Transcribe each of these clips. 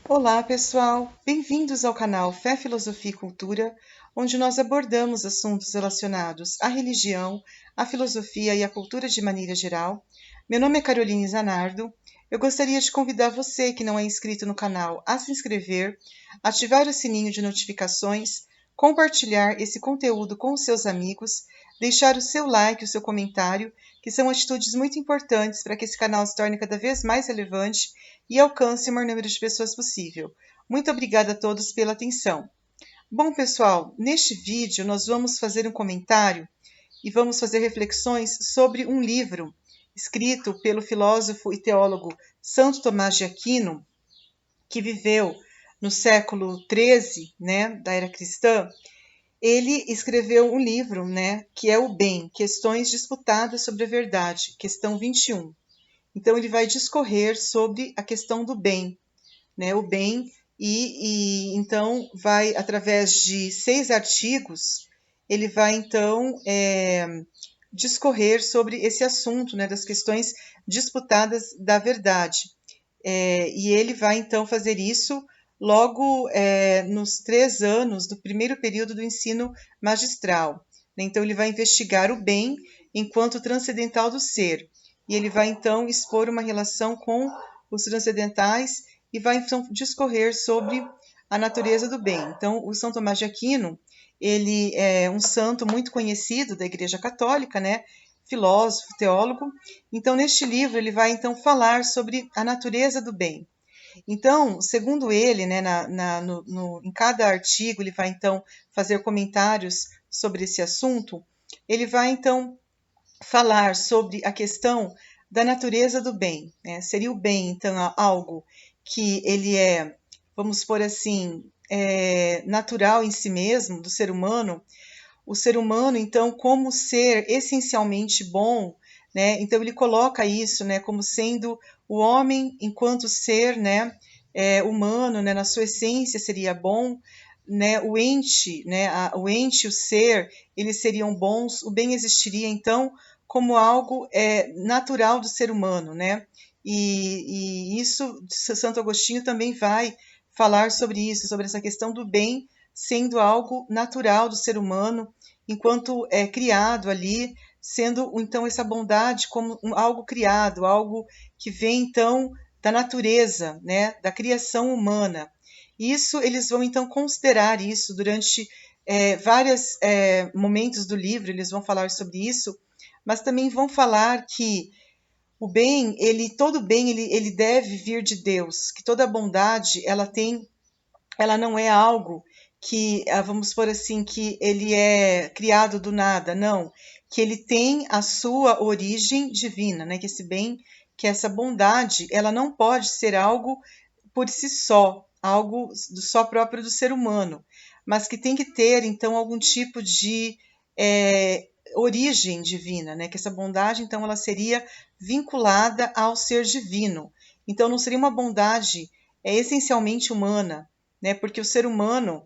Olá, pessoal! Bem-vindos ao canal Fé, Filosofia e Cultura, onde nós abordamos assuntos relacionados à religião, à filosofia e à cultura de maneira geral. Meu nome é Caroline Zanardo. Eu gostaria de convidar você que não é inscrito no canal a se inscrever, ativar o sininho de notificações, compartilhar esse conteúdo com os seus amigos, deixar o seu like, o seu comentário, que são atitudes muito importantes para que esse canal se torne cada vez mais relevante e alcance o maior número de pessoas possível. Muito obrigada a todos pela atenção. Bom, pessoal, neste vídeo nós vamos fazer um comentário e vamos fazer reflexões sobre um livro escrito pelo filósofo e teólogo Santo Tomás de Aquino, que viveu no século XIII, da era cristã. Ele escreveu um livro, que é O Bem, Questões Disputadas sobre a Verdade, questão 21. Então, ele vai discorrer sobre a questão do bem, o bem, e então vai, através de 6 artigos, ele vai então discorrer sobre esse assunto, das questões disputadas da verdade. E ele vai então fazer isso logo nos 3 anos do primeiro período do ensino magistral. Então, ele vai investigar o bem enquanto transcendental do ser. E ele vai então expor uma relação com os transcendentais e vai então discorrer sobre a natureza do bem. Então, o São Tomás de Aquino, ele é um santo muito conhecido da Igreja Católica, filósofo, teólogo. Então, neste livro, ele vai então falar sobre a natureza do bem. Então, segundo ele, em cada artigo, ele vai então fazer comentários sobre esse assunto. Ele vai então falar sobre a questão da natureza do bem. Seria o bem, então, algo que ele é, vamos por assim, natural em si mesmo, do ser humano. O ser humano, então, como ser essencialmente bom, então ele coloca isso, como sendo o homem enquanto ser, humano, na sua essência seria bom, o ente, o ser, eles seriam bons, o bem existiria, então, como algo natural do ser humano, E isso, Santo Agostinho também vai falar sobre isso, sobre essa questão do bem sendo algo natural do ser humano, enquanto é criado ali, sendo então essa bondade como algo criado, algo que vem então da natureza, da criação humana. Isso eles vão então considerar isso durante vários momentos do livro, eles vão falar sobre isso, mas também vão falar que o bem, todo bem, ele deve vir de Deus, que toda bondade, ela não é algo que, vamos por assim, que ele é criado do nada, não, que ele tem a sua origem divina, que esse bem, que essa bondade, ela não pode ser algo por si só, algo só próprio do ser humano, mas que tem que ter, então, algum tipo de origem divina, que essa bondade, então, ela seria vinculada ao ser divino. Então, não seria uma bondade essencialmente humana, porque o ser humano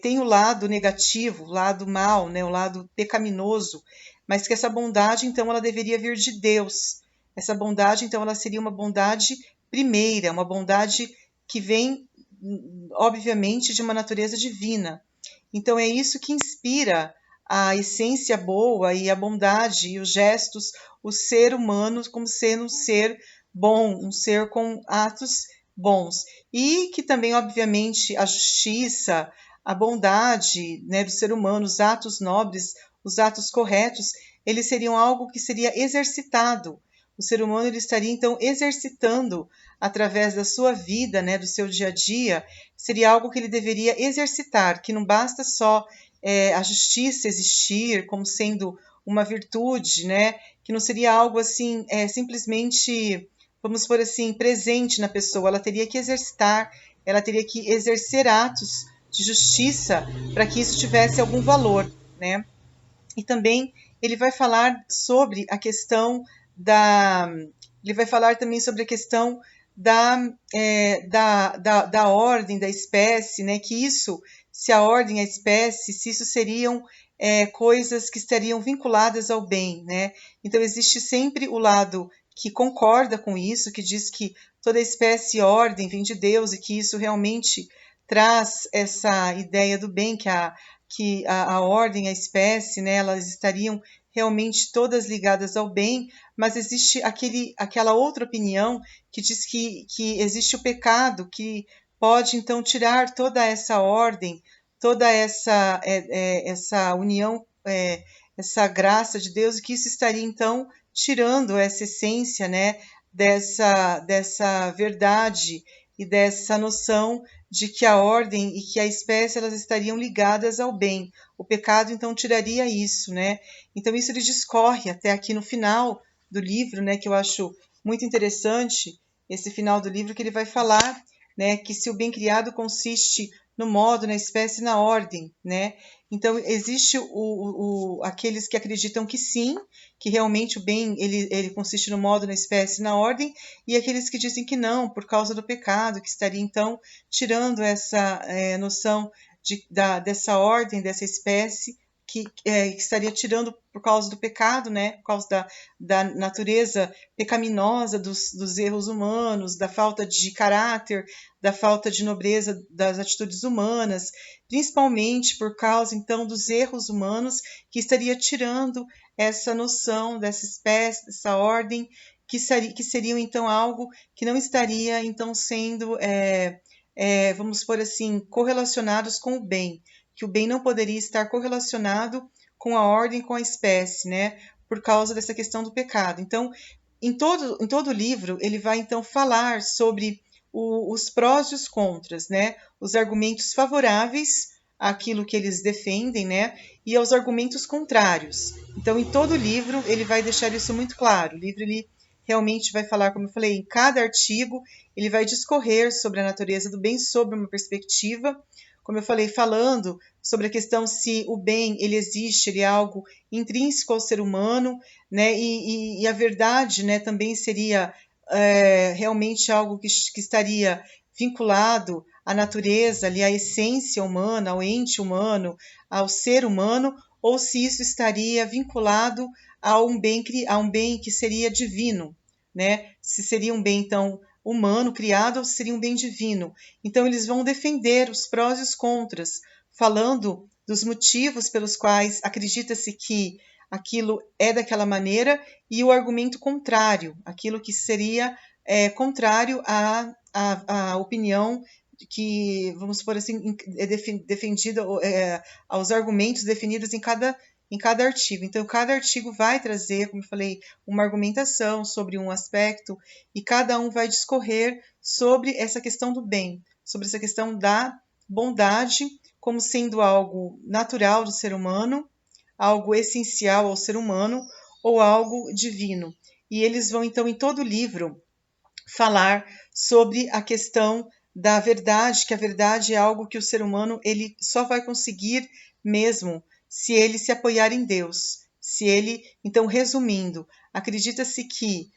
tem o lado negativo, o lado mal, o lado pecaminoso, mas que essa bondade, então, ela deveria vir de Deus. Essa bondade, então, ela seria uma bondade primeira, uma bondade que vem, obviamente, de uma natureza divina. Então, é isso que inspira a essência boa e a bondade e os gestos, o ser humano como sendo um ser bom, um ser com atos bons. E que também, obviamente, a justiça, a bondade do ser humano, os atos nobres, os atos corretos, eles seriam algo que seria exercitado. O ser humano ele estaria, então, exercitando através da sua vida, do seu dia a dia, seria algo que ele deveria exercitar, que não basta só a justiça existir como sendo uma virtude, que não seria algo assim, simplesmente, vamos por assim, presente na pessoa, ela teria que exercitar, ela teria que exercer atos de justiça para que isso tivesse algum valor, E também ele vai falar sobre a questão ele vai falar também sobre a questão da ordem, da espécie, que isso, se a ordem, a espécie, se isso seriam coisas que estariam vinculadas ao bem, Então, existe sempre o lado que concorda com isso, que diz que toda espécie e ordem vem de Deus e que isso realmente traz essa ideia do bem, que a ordem, a espécie, né, elas estariam realmente todas ligadas ao bem, mas existe aquela outra opinião que diz que existe o pecado, que pode então tirar toda essa ordem, toda essa união, essa graça de Deus, e que isso estaria então tirando essa essência, né, dessa verdade e dessa noção de que a ordem e que a espécie elas estariam ligadas ao bem. O pecado então tiraria isso, né? Então isso ele discorre até aqui no final do livro, né, que eu acho muito interessante, esse final do livro que ele vai falar, né, que se o bem criado consiste no modo, na espécie, na ordem, né? Então existe aqueles que acreditam que sim, que realmente o bem ele consiste no modo, na espécie, na ordem, e aqueles que dizem que não, por causa do pecado, que estaria então tirando essa noção dessa ordem, dessa espécie, que estaria tirando por causa do pecado, né? Por causa da natureza pecaminosa dos erros humanos, da falta de caráter, da falta de nobreza das atitudes humanas, principalmente por causa então dos erros humanos, que estaria tirando essa noção dessa espécie, dessa ordem, que seriam então algo que não estaria então sendo, vamos por assim, correlacionados com o bem, que o bem não poderia estar correlacionado com a ordem, com a espécie, né, por causa dessa questão do pecado. Então, em todo o livro, ele vai então falar sobre os prós e os contras, né, os argumentos favoráveis àquilo que eles defendem, né, e aos argumentos contrários. Então, em todo o livro, ele vai deixar isso muito claro. O livro, ele realmente vai falar, como eu falei, em cada artigo, ele vai discorrer sobre a natureza do bem, sobre uma perspectiva, como eu falei, falando sobre a questão se o bem, ele existe, ele é algo intrínseco ao ser humano, né, e a verdade, né, também seria realmente algo que estaria vinculado à natureza, ali, à essência humana, ao ente humano, ao ser humano, ou se isso estaria vinculado a um bem que seria divino, né? Se seria um bem, então, humano, criado, ou se seria um bem divino. Então, eles vão defender os prós e os contras, falando dos motivos pelos quais acredita-se que aquilo é daquela maneira, e o argumento contrário, aquilo que seria contrário à opinião que, vamos supor assim, é defendida, aos argumentos definidos em cada artigo. Então, cada artigo vai trazer, como eu falei, uma argumentação sobre um aspecto, e cada um vai discorrer sobre essa questão do bem, sobre essa questão da bondade como sendo algo natural do ser humano, algo essencial ao ser humano ou algo divino. E eles vão, então, em todo o livro, falar sobre a questão da verdade, que a verdade é algo que o ser humano ele só vai conseguir mesmo se ele se apoiar em Deus. Se ele, então, resumindo, acredita-se que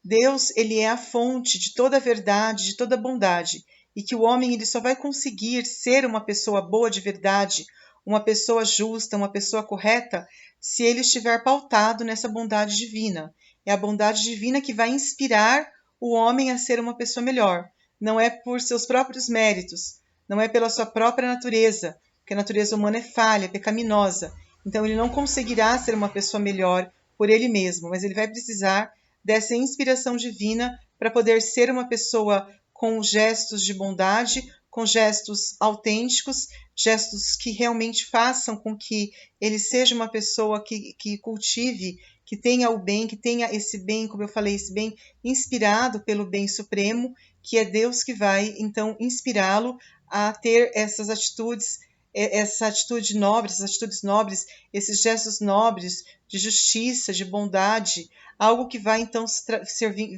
Deus ele é a fonte de toda a verdade, de toda a bondade, e que o homem ele só vai conseguir ser uma pessoa boa de verdade, uma pessoa justa, uma pessoa correta, se ele estiver pautado nessa bondade divina. É a bondade divina que vai inspirar o homem a ser uma pessoa melhor. Não é por seus próprios méritos, não é pela sua própria natureza, porque a natureza humana é falha, é pecaminosa. Então ele não conseguirá ser uma pessoa melhor por ele mesmo, mas ele vai precisar dessa inspiração divina para poder ser uma pessoa com gestos de bondade, com gestos autênticos, gestos que realmente façam com que ele seja uma pessoa que cultive, que tenha o bem, que tenha esse bem, como eu falei, esse bem inspirado pelo bem supremo, que é Deus que vai, então, inspirá-lo a ter essas atitudes, essa atitude nobre, essas atitudes nobres, esses gestos nobres de justiça, de bondade, algo que vai, então,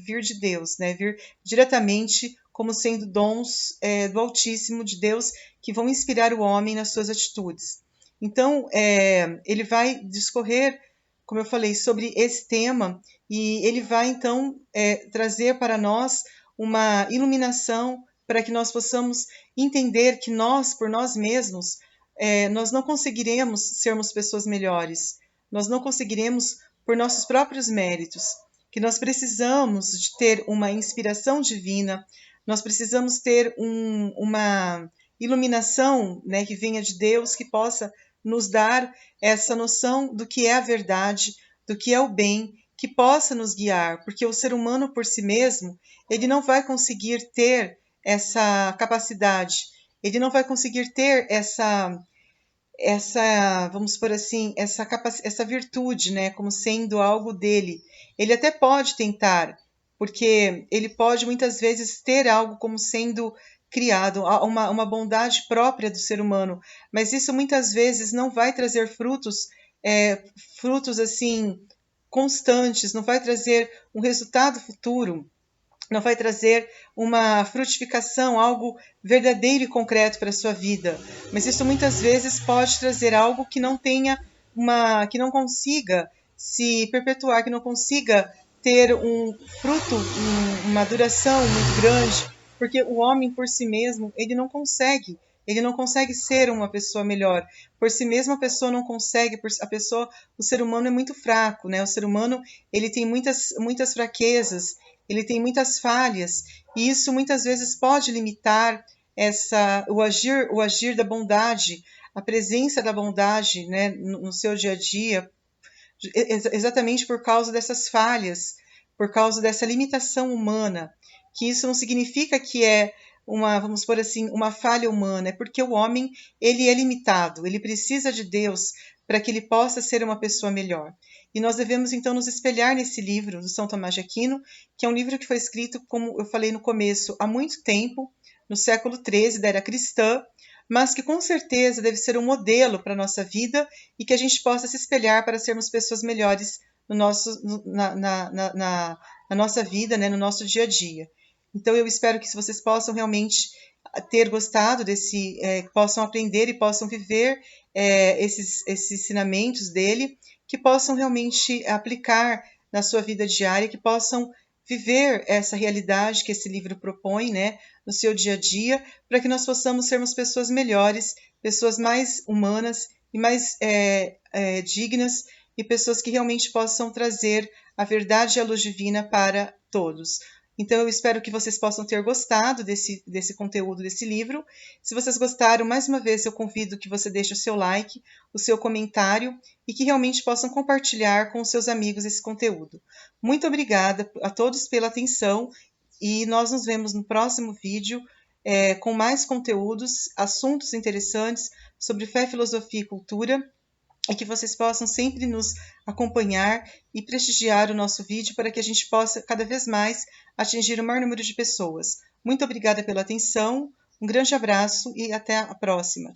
vir de Deus, né? Vir diretamente como sendo dons do Altíssimo, de Deus, que vão inspirar o homem nas suas atitudes. Então, ele vai discorrer, como eu falei, sobre esse tema, e ele vai, então, trazer para nós uma iluminação para que nós possamos entender que nós, por nós mesmos, nós não conseguiremos sermos pessoas melhores, nós não conseguiremos por nossos próprios méritos. que nós precisamos de ter uma inspiração divina, nós precisamos ter uma iluminação, né, que venha de Deus, que possa nos dar essa noção do que é a verdade, do que é o bem, que possa nos guiar, porque o ser humano por si mesmo, ele não vai conseguir ter essa capacidade, ele não vai conseguir ter vamos por assim, essa virtude, né, como sendo algo dele. Ele até pode tentar, porque ele pode muitas vezes ter algo como sendo criado, uma bondade própria do ser humano, mas isso muitas vezes não vai trazer frutos assim constantes, não vai trazer um resultado futuro, não vai trazer uma frutificação, algo verdadeiro e concreto para a sua vida. Mas isso muitas vezes pode trazer algo que não tenha que não consiga se perpetuar, que não consiga ter um fruto, uma duração muito grande, porque o homem por si mesmo, ele não consegue ser uma pessoa melhor. Por si mesmo a pessoa não consegue, o ser humano é muito fraco, né? O ser humano, ele tem muitas fraquezas, ele tem muitas falhas, e isso muitas vezes pode limitar o agir da bondade, a presença da bondade, né, no seu dia a dia, exatamente por causa dessas falhas, por causa dessa limitação humana, que isso não significa que é vamos por assim, uma falha humana, é porque o homem, ele é limitado, ele precisa de Deus para que ele possa ser uma pessoa melhor. E nós devemos então nos espelhar nesse livro do São Tomás de Aquino, que é um livro que foi escrito, como eu falei no começo, há muito tempo, no século XIII, da era cristã, mas que com certeza deve ser um modelo para a nossa vida e que a gente possa se espelhar para sermos pessoas melhores na nossa vida, né, no nosso dia a dia. Então eu espero que vocês possam realmente ter gostado possam aprender e possam viver esses ensinamentos dele, que possam realmente aplicar na sua vida diária, que possam viver essa realidade que esse livro propõe, né, no seu dia a dia, para que nós possamos sermos pessoas melhores, pessoas mais humanas e mais dignas, e pessoas que realmente possam trazer a verdade e a luz divina para todos. Então, eu espero que vocês possam ter gostado desse conteúdo desse livro. Se vocês gostaram, mais uma vez, eu convido que você deixe o seu like, o seu comentário e que realmente possam compartilhar com os seus amigos esse conteúdo. Muito obrigada a todos pela atenção e nós nos vemos no próximo vídeo com mais conteúdos, assuntos interessantes sobre fé, filosofia e cultura, e que vocês possam sempre nos acompanhar e prestigiar o nosso vídeo para que a gente possa cada vez mais atingir o maior número de pessoas. Muito obrigada pela atenção, um grande abraço e até a próxima.